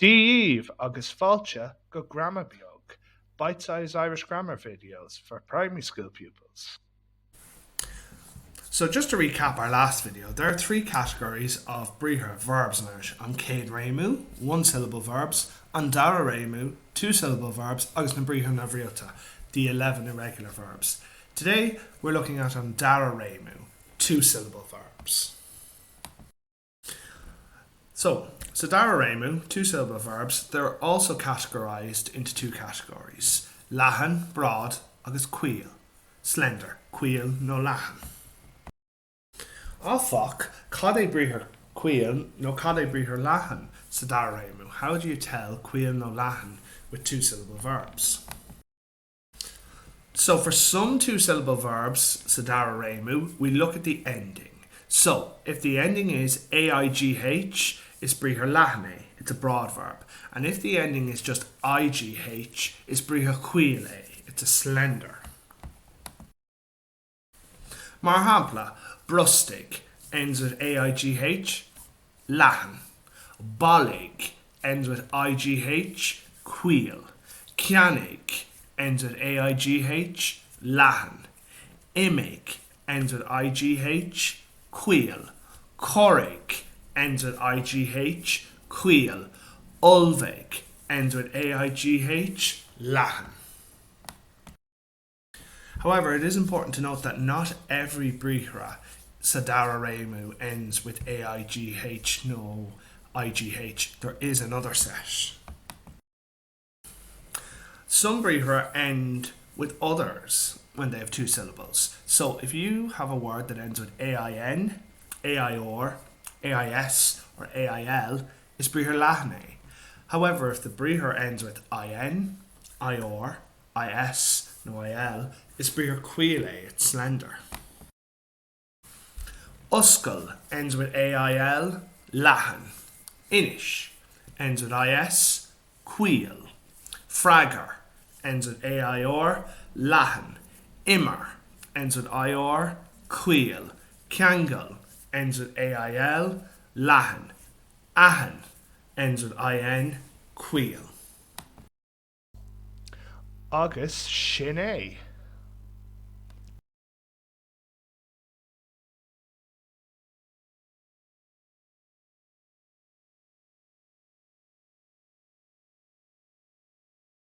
Díomh agus fáilte go grammar beag, bite-sized Irish grammar videos for primary school pupils. So just to recap our last video, there are three categories of Bríthe verbs in Irish. An Céad Réimú, one syllable verbs, an Dara Réimú, two syllable verbs, agus na Bríthe na Bhríochta, the 11 irregular verbs. Today we're looking at an Dara Réimú, two syllable verbs. So Dara Réimú, two syllable verbs, they're also categorised into two categories. Leathan, broad, agus cuil, slender, cuil no leathan. Fuck, cad é brithe cuil no cad é brithe leathan sa Dara Réimú. How do you tell cuil no leathan with two syllable verbs? So for some two syllable verbs sa Dara Réimú, we look at the ending. So if the ending is AIGH, it's brithe leathan, it's a broad verb. And if the ending is just IGH, it's brithe cuil, it's a slender. Mar hampla, brustig ends with AIGH, leathan. Bollig ends with IGH, cuil. Cianig ends with AIGH, leathan. Imig ends with IGH, cuil. Corrig ends with IGH, cuil. Ulvig ends with AIGH, leathan. However, it is important to note that not every Bríthe sa Dara Réimú ends with AIGH, no IGH. There is another set. Some Bríthe end with others when they have two syllables. So if you have a word that ends with AIN, AIOR, AIS, or AIL, it's Bríthe leathan. However, if the Bríthe ends with IN, IOR, IS, no IL, it's brithe cuil, it's slender. Uscal ends with AIL, leathan. Inish ends with IS, cuil. Fragger ends with AIR, leathan. Immer ends with IR, cuil. Cangal ends with AIL, leathan. Ahan ends with IN, cuil. Agus sin é.